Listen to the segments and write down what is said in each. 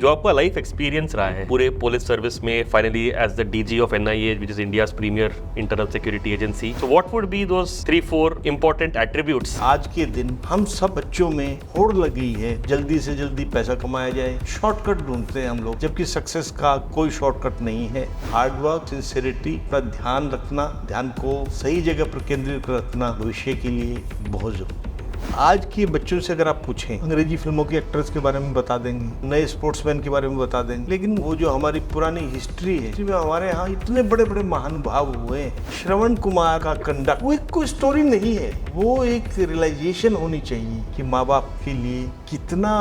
जो आपका life experience रहा है पूरे पुलिस सर्विस में, finally as the DG of NIA which is India's premier internal security agency, so what would be those 3-4 important attributes? आज के दिन हम सब बच्चों में होड़ लगी है जल्दी से जल्दी पैसा कमाया जाए, शॉर्टकट ढूंढते हैं हम लोग, जबकि सक्सेस का कोई शॉर्टकट नहीं है। हार्ड वर्क, सिंसियरिटी, अपना ध्यान रखना, ध्यान को सही जगह पर केंद्रित रखना भविष्य के लिए बहुत जरूरी। आज के बच्चों से अगर आप पूछें, अंग्रेजी फिल्मों के एक्टर्स के बारे में बता देंगे, नए स्पोर्ट्समैन के बारे में बता देंगे, लेकिन वो जो हमारी पुरानी हिस्ट्री है, जिसमें हमारे यहाँ इतने बड़े बड़े महानुभाव हुए, श्रवण कुमार का कंडक्ट, वो एक कोई स्टोरी नहीं है, वो एक रियलाइजेशन होनी चाहिए कि माँ बाप के लिए कितना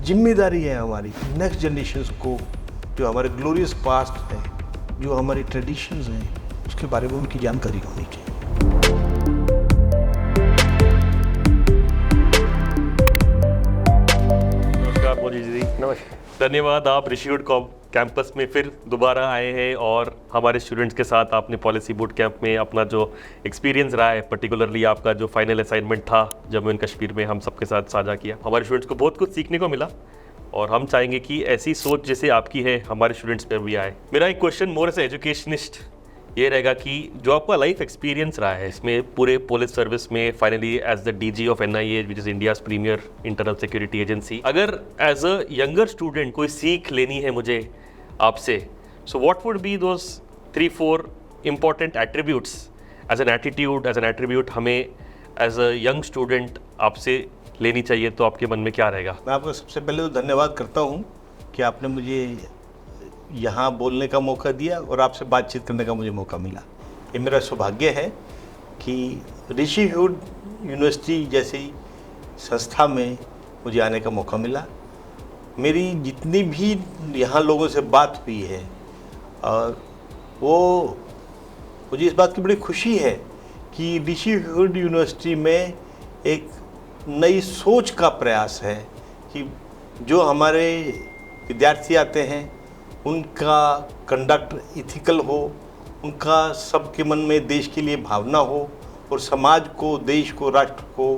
जिम्मेदारी है हमारी नेक्स्ट जनरेशन को, जो हमारे ग्लोरियस पास्ट है, जो हमारी ट्रेडिशंस हैं, उसके बारे में उनकी जानकारी होनी चाहिए। नमस्कार, धन्यवाद। आप ऋषिहुड कैंपस में फिर दोबारा आए हैं और हमारे स्टूडेंट्स के साथ आपने पॉलिसी बूट कैंप में अपना जो एक्सपीरियंस रहा है, पर्टिकुलरली आपका जो फाइनल असाइनमेंट था जम्मू एंड कश्मीर में, हम सबके साथ साझा किया। हमारे स्टूडेंट्स को बहुत कुछ सीखने को मिला और हम चाहेंगे कि ऐसी सोच जैसे आपकी है हमारे स्टूडेंट्स पर भी आए। मेरा एक क्वेश्चन मोर एज एजुकेशनिस्ट ये रहेगा कि जो आपका लाइफ एक्सपीरियंस रहा है इसमें पूरे पुलिस सर्विस में, finally as the DG of NIA which is India's premier internal security agency, अगर एज अ यंगर स्टूडेंट कोई सीख लेनी है मुझे आपसे, so what would be those 3-4 important attributes as an attitude, as an attribute हमें as a young student आपसे लेनी चाहिए, तो आपके मन में क्या रहेगा? मैं आपका सबसे पहले तो धन्यवाद करता हूँ कि आपने मुझे यहाँ बोलने का मौका दिया और आपसे बातचीत करने का मुझे मौका मिला। ये मेरा सौभाग्य है कि ऋषिहुड यूनिवर्सिटी जैसी संस्था में मुझे आने का मौका मिला। मेरी जितनी भी यहाँ लोगों से बात हुई है, और वो मुझे इस बात की बड़ी खुशी है कि ऋषिहुड यूनिवर्सिटी में एक नई सोच का प्रयास है कि जो हमारे विद्यार्थी आते हैं उनका कंडक्ट इथिकल हो, उनका सबके मन में देश के लिए भावना हो और समाज को, देश को, राष्ट्र को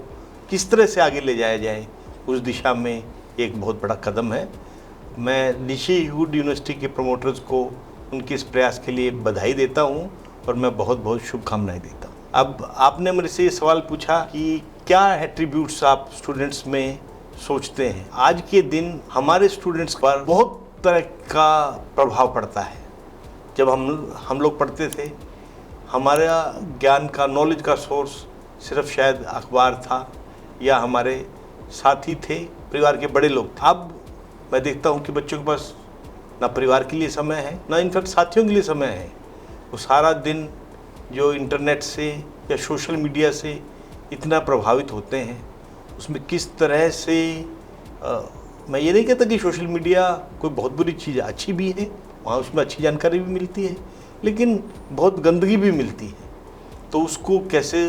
किस तरह से आगे ले जाया जाए, उस दिशा में एक बहुत बड़ा कदम है। मैं ऋषिहुड यूनिवर्सिटी के प्रमोटर्स को उनके इस प्रयास के लिए बधाई देता हूं और मैं बहुत बहुत शुभकामनाएं देता हूं। अब आपने मेरे से ये सवाल पूछा कि क्या एट्रीब्यूट्स आप स्टूडेंट्स में सोचते हैं। आज के दिन हमारे स्टूडेंट्स पर बहुत तरह का प्रभाव पड़ता है। जब हम लोग पढ़ते थे, हमारा ज्ञान का, नॉलेज का सोर्स सिर्फ शायद अखबार था या हमारे साथी थे, परिवार के बड़े लोग थे। अब मैं देखता हूँ कि बच्चों के पास ना परिवार के लिए समय है, ना इनफैक्ट साथियों के लिए समय है। वो सारा दिन जो इंटरनेट से या सोशल मीडिया से इतना प्रभावित होते हैं, उसमें किस तरह से मैं ये नहीं कहता कि सोशल मीडिया कोई बहुत बुरी चीज़ है, अच्छी भी है, वहाँ उसमें अच्छी जानकारी भी मिलती है, लेकिन बहुत गंदगी भी मिलती है। तो उसको कैसे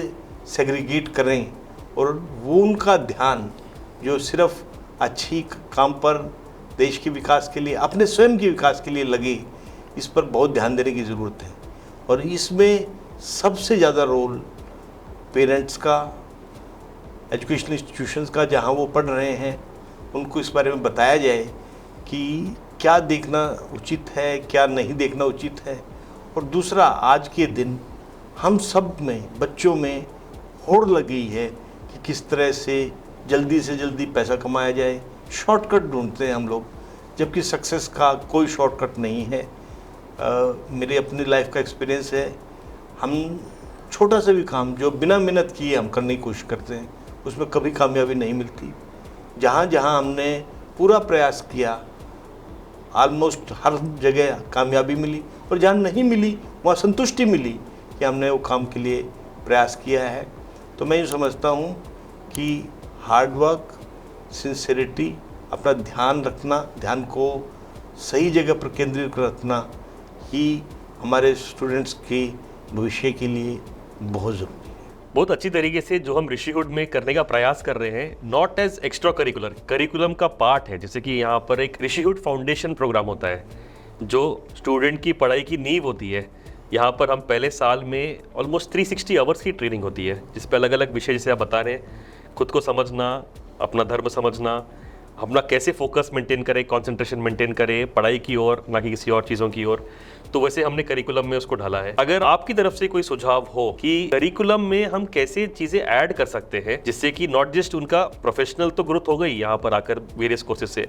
सेग्रीगेट करें और वो उनका ध्यान जो सिर्फ अच्छी काम पर, देश के विकास के लिए, अपने स्वयं के विकास के लिए लगे, इस पर बहुत ध्यान देने की ज़रूरत है। और इसमें सबसे ज़्यादा रोल पेरेंट्स का, एजुकेशनल इंस्टीट्यूशंस का, जहाँ वो पढ़ रहे हैं उनको इस बारे में बताया जाए कि क्या देखना उचित है, क्या नहीं देखना उचित है। और दूसरा, आज के दिन हम सब में, बच्चों में होड़ लगी है कि किस तरह से जल्दी पैसा कमाया जाए, शॉर्टकट ढूंढते हैं हम लोग, जबकि सक्सेस का कोई शॉर्टकट नहीं है। मेरी अपनी लाइफ का एक्सपीरियंस है, हम छोटा सा भी काम जो बिना मेहनत किए हम करने की कोशिश करते हैं, उसमें कभी कामयाबी नहीं मिलती। जहाँ जहाँ हमने पूरा प्रयास किया, ऑलमोस्ट हर जगह कामयाबी मिली, और जहाँ नहीं मिली वहाँ संतुष्टि मिली कि हमने वो काम के लिए प्रयास किया है। तो मैं ये समझता हूँ कि हार्ड वर्क, सिंसियरिटी, अपना ध्यान रखना, ध्यान को सही जगह पर केंद्रित रखना ही हमारे स्टूडेंट्स के भविष्य के लिए बहुत ज़रूरी है। बहुत अच्छी तरीके से जो हम ऋषिहुड में करने का प्रयास कर रहे हैं, not as extra curricular, curriculum का पार्ट है। जैसे कि यहाँ पर एक ऋषिहुड फाउंडेशन प्रोग्राम होता है जो स्टूडेंट की पढ़ाई की नींव होती है। यहाँ पर हम पहले साल में ऑलमोस्ट 360 आवर्स की ट्रेनिंग होती है, जिस पर अलग अलग विषय, जैसे आप बता रहे हैं, खुद को समझना, अपना धर्म समझना, अपना कैसे फोकस मेंटेन करें, कंसंट्रेशन मेंटेन करें पढ़ाई की ओर, ना कि किसी और चीज़ों की ओर। तो वैसे हमने करिकुलम में उसको ढाला है। अगर आपकी तरफ से कोई सुझाव हो कि करिकुलम में हम कैसे चीज़ें ऐड कर सकते हैं जिससे कि नॉट जस्ट उनका प्रोफेशनल तो ग्रोथ हो गई यहाँ पर आकर वेरियस कोर्सेज से,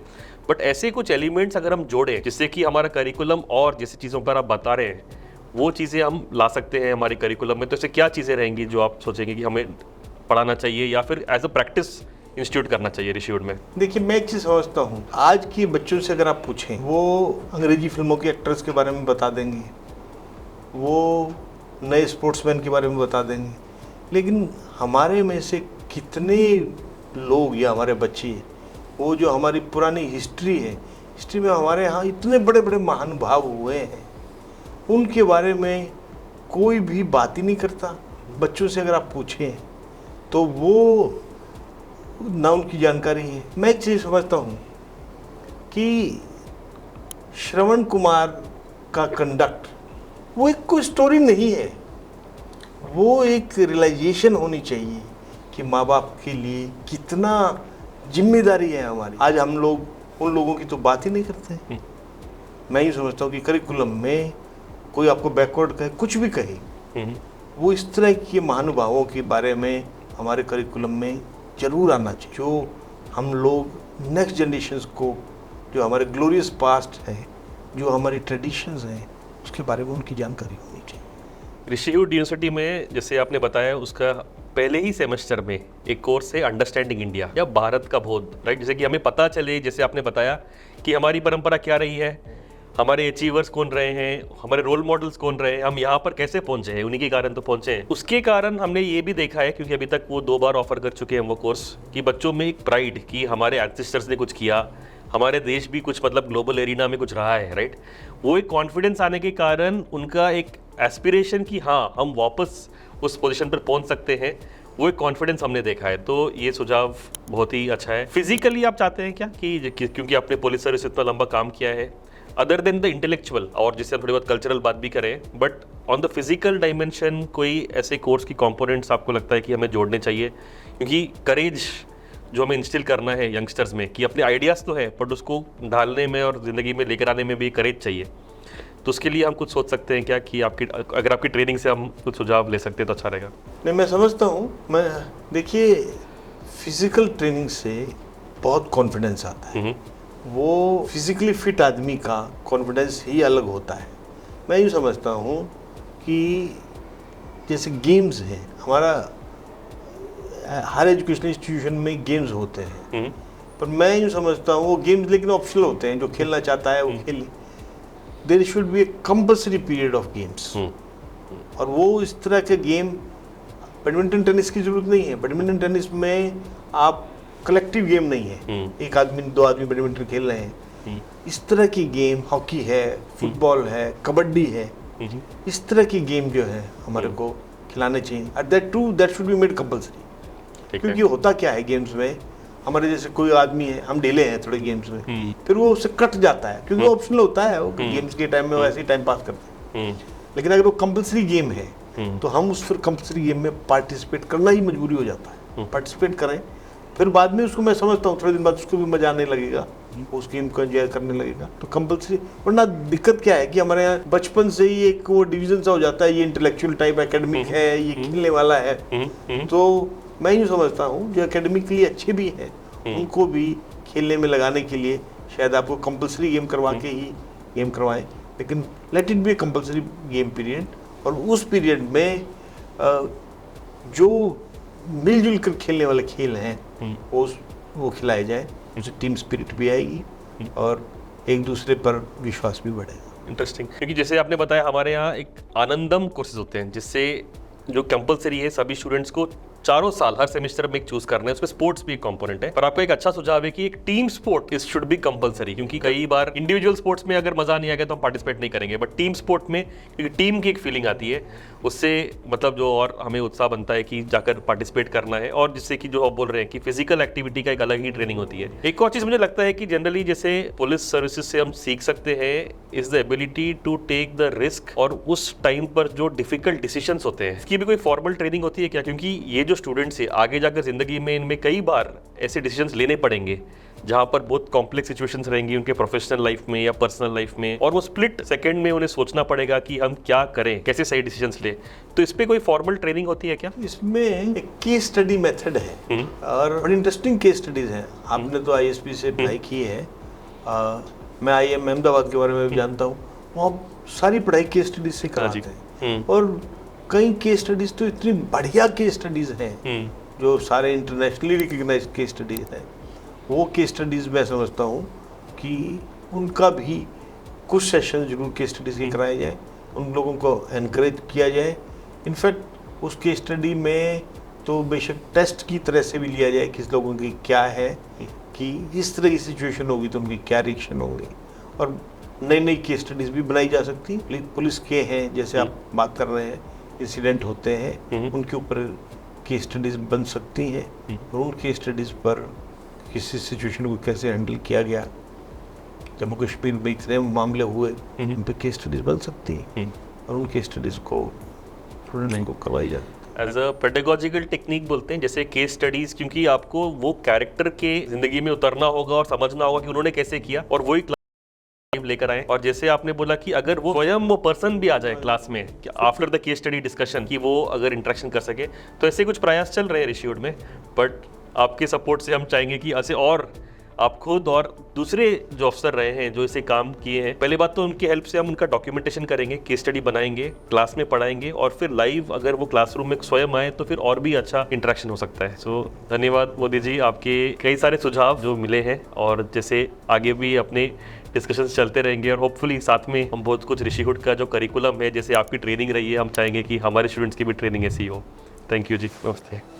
बट ऐसे कुछ एलिमेंट्स अगर हम जोड़ें जिससे कि हमारा करिकुलम और जैसे चीज़ों पर आप बता रहे हैं वो चीज़ें हम ला सकते हैं हमारे करिकुलम में, तो ऐसे क्या चीज़ें रहेंगी जो आप सोचेंगे कि हमें पढ़ाना चाहिए या फिर एज अ प्रैक्टिस इंस्टीट्यूट करना चाहिए ऋषिवुड में? देखिए, मैं एक चीज़ समझता हूँ, आज के बच्चों से अगर आप पूछें, वो अंग्रेजी फिल्मों के एक्टर्स के बारे में बता देंगे, वो नए स्पोर्ट्समैन के बारे में बता देंगे, लेकिन हमारे में से कितने लोग या हमारे बच्चे, वो जो हमारी पुरानी हिस्ट्री है, हिस्ट्री में हमारे यहाँ इतने बड़े बड़े महानुभाव हुए हैं, उनके बारे में कोई भी बात ही नहीं करता। बच्चों से अगर आप पूछें तो वो ना उनकी जानकारी है। मैं एक चीज़ समझता हूँ कि श्रवण कुमार का कंडक्ट वो एक कोई स्टोरी नहीं है, वो एक रियलाइजेशन होनी चाहिए कि माँ बाप के लिए कितना जिम्मेदारी है हमारी। आज हम लोग उन लोगों की तो बात ही नहीं करते। मैं ये समझता हूँ कि करिकुलम में कोई आपको बैकवर्ड कहे, कुछ भी कहे, वो इस तरह के महानुभावों के बारे में हमारे करिकुलम में जरूर आना चाहिए, जो हम लोग नेक्स्ट जनरेशन्स को, जो हमारे ग्लोरियस पास्ट है, जो हमारी ट्रेडिशंस हैं, उसके बारे में उनकी जानकारी होनी चाहिए। ऋषिवुड यूनिवर्सिटी में जैसे आपने बताया उसका पहले ही सेमेस्टर में एक कोर्स है अंडरस्टैंडिंग इंडिया या भारत का बोध, राइट, जैसे कि हमें पता चले, जैसे आपने बताया कि हमारी परंपरा क्या रही है, हमारे अचीवर्स कौन रहे हैं, हमारे रोल मॉडल्स कौन रहे हैं, हम यहाँ पर कैसे पहुंचे हैं, उन्हीं के कारण तो पहुंचे हैं। उसके कारण हमने ये भी देखा है, क्योंकि अभी तक वो 2 बार ऑफर कर चुके हैं वो कोर्स, कि बच्चों में एक प्राइड कि हमारे एंसेस्टर्स ने कुछ किया, हमारे देश भी कुछ मतलब ग्लोबल एरिना में कुछ रहा है, राइट। वो एक कॉन्फिडेंस आने के कारण उनका एक एस्पिरेशन कि हाँ हम वापस उस पोजीशन पर पहुंच सकते हैं, वो एक कॉन्फिडेंस हमने देखा है। तो ये सुझाव बहुत ही अच्छा है। फिजिकली आप चाहते हैं क्या कि क्योंकि आपने पुलिस सर्विस इतना लंबा काम किया है, अदर देन द इंटेलेक्चुअल, और जिससे हम थोड़ी बहुत कल्चरल बात भी करें, but on the physical dimension कोई ऐसे कोर्स की कंपोनेंट्स आपको लगता है कि हमें जोड़ने चाहिए? क्योंकि करेज जो हमें इंस्टिल करना है यंगस्टर्स में कि अपने आइडियाज़ तो है, बट उसको ढालने में और ज़िंदगी में लेकर आने में भी करेज चाहिए, तो उसके लिए हम कुछ सोच सकते हैं क्या कि आपकी, अगर आपकी ट्रेनिंग से हम कुछ सुझाव ले सकते हैं तो अच्छा रहेगा। नहीं, मैं समझता हूँ। मैं देखिए, फिजिकल ट्रेनिंग से बहुत कॉन्फिडेंस आता है। वो फिजिकली फिट आदमी का कॉन्फिडेंस ही अलग होता है। मैं यूँ समझता हूँ कि जैसे गेम्स हैं, हमारा हर एजुकेशनल इंस्टीट्यूशन में गेम्स होते हैं, पर मैं यूँ समझता हूँ वो गेम्स लेकिन ऑप्शनल होते हैं, जो खेलना चाहता है वो खेले। There should be a compulsory period of games, और वो इस तरह के गेम, बैडमिंटन टेनिस की जरूरत नहीं है। बैडमिंटन टेनिस में आप कलेक्टिव गेम नहीं है, एक आदमी 2 आदमी बैडमिंटन खेल रहे हैं। इस तरह की गेम, हॉकी है, फुटबॉल है, कबड्डी है, इस तरह की गेम जो है हमारे को खिलाने चाहिए। At that should be made compulsory. क्योंकि होता क्या है गेम्स में, हमारे जैसे कोई आदमी है, हम ढीले हैं थोड़े गेम्स में, फिर वो उससे कट जाता है, क्योंकि वो ऑप्शनल होता है, वो गेम्स के टाइम में वो ऐसे ही टाइम पास करते हैं। लेकिन अगर वो कंपल्सरी गेम है तो हम उस फिर कंपल्सरी गेम में पार्टिसिपेट करना ही मजबूरी हो जाता है। पार्टिसिपेट करें, फिर बाद में उसको, मैं समझता हूँ थोड़े दिन बाद उसको भी मजा आने लगेगा, उस गेम को एंजॉय करने लगेगा। तो कंपल्सरी, वरना दिक्कत क्या है कि हमारे यहाँ बचपन से ही एक वो डिवीजन सा हो जाता है, ये इंटेलेक्चुअल टाइप एकेडमिक है, ये खेलने वाला है। तो मैं यूँ समझता हूँ जो एकेडमिकली अच्छे भी हैं उनको भी खेलने में लगाने के लिए शायद आपको कंपल्सरी गेम करवा के ही गेम करवाएं, लेकिन let it be a compulsory game period. और उस पीरियड में जो मिलजुल कर खेलने वाले खेल हैं वो खिलाए जाए, उससे टीम स्पिरिट भी आएगी और एक दूसरे पर विश्वास भी बढ़ेगा। इंटरेस्टिंग, क्योंकि जैसे आपने बताया हमारे यहाँ एक आनंदम कोर्सेज होते हैं जिससे जो कंपलसरी है सभी स्टूडेंट्स को चारों साल हर सेमेस्टर में एक चूज करना है, उसमें स्पोर्ट्स भी एक कंपोनेंट है। पर आपको एक अच्छा सुझाव है कि एक team sport is should be compulsory, क्योंकि कई बार इंडिविजुअल स्पोर्ट्स में अगर मजा नहीं आ गया तो हम पार्टिसिपेट नहीं करेंगे, बट टीम स्पोर्ट में क्योंकि टीम की एक फीलिंग आती है, उससे मतलब जो और हमें उत्साह बनता है कि जाकर पार्टिसिपेट करना है, और जिससे कि जो आप बोल रहे हैं कि फिजिकल एक्टिविटी का एक अलग ही ट्रेनिंग होती है। एक और चीज मुझे लगता है कि जनरली जैसे पुलिस सर्विसेज से हम सीख सकते हैं is the ability to take the risk, और उस टाइम पर जो डिफिकल्ट डिसीजंस होते हैं इसकी भी कोई फॉर्मल ट्रेनिंग होती है क्या? क्योंकि ये जो स्टूडेंट्स है आगे जाकर जिंदगी में इनमें कई बार ऐसे डिसीजंस लेने पड़ेंगे जहाँ पर बहुत कॉम्प्लेक्स सिचुएशंस रहेंगी उनके प्रोफेशनल लाइफ में या पर्सनल लाइफ में, और वो स्प्लिट सेकंड में उन्हें सोचना पड़ेगा कि हम क्या करें, कैसे सही डिसीजंस ले। तो इस पे कोई फॉर्मल ट्रेनिंग होती है क्या? इसमें एक केस स्टडी मेथड है और बड़ी इंटरेस्टिंग केस स्टडीज हैं। आपने तो आईएसपी से पढ़ाई की है, मैं IIM अहमदाबाद के बारे में भी जानता हूँ। वहाँ सारी पढ़ाई केस स्टडीज से कराते हैं और कई केस स्टडीज तो इतनी बढ़िया केस स्टडीज हैं जो सारे इंटरनेशनली रिकग्नाइज्ड केस स्टडीज हैं। वो केस स्टडीज मैं समझता हूँ कि उनका भी कुछ सेशन जरूर केस स्टडीज के कराए जाए, उन लोगों को एनकरेज किया जाए। इनफैक्ट उस केस स्टडी में तो बेशक टेस्ट की तरह से भी लिया जाए किस लोगों की क्या है, कि इस तरह की सिचुएशन होगी तो उनकी क्या रिएक्शन होंगे। और नई नई केस स्टडीज भी बनाई जा सकती, पुलिस के हैं जैसे आप बात कर रहे हैं, इंसिडेंट होते हैं उनके ऊपर केस स्टडीज बन सकती हैं और उन केस स्टडीज पर किसी सिचुएशन को कैसे हैंडल किया गया, जम्मू कश्मीर में इतने मामले हुए, उन पर केस स्टडीज बन सकती हैं और उन केस स्टडीज को स्टूडेंट्स को करवाई जाती है। एज अ पेडागोजिकल टेक्निक बोलते हैं जैसे केस स्टडीज, क्योंकि आपको वो कैरेक्टर के जिंदगी में उतरना होगा और समझना होगा कि उन्होंने कैसे किया और वही लेकर आए। और जैसे आपने बोला कि अगर वो स्वयं वो पर्सन भी आ जाए क्लास में after the case study discussion, कि वो अगर इंटरेक्शन कर सके, तो ऐसे कुछ प्रयास चल रहे हैं ऋषिवुड में। बट आपके सपोर्ट से हम चाहेंगे कि ऐसे और आप खुद और दूसरे जो अफसर रहे हैं जो इसे काम किए हैं, पहले बात तो उनकी हेल्प से हम उनका डॉक्यूमेंटेशन करेंगे, केस स्टडी बनाएंगे, क्लास में पढ़ाएंगे और फिर लाइव अगर वो क्लासरूम में स्वयं आए तो फिर और भी अच्छा इंटरेक्शन हो सकता है। सो धन्यवाद मोदी जी, आपके कई सारे सुझाव जो मिले हैं और जैसे आगे भी अपने डिस्कशंस चलते रहेंगे और होपफुली साथ में हम बहुत कुछ ऋषिवुड का जो करिकुलम है, जैसे आपकी ट्रेनिंग रही है, हम चाहेंगे कि हमारे स्टूडेंट्स की भी ट्रेनिंग ऐसी हो। थैंक यू जी, नमस्ते।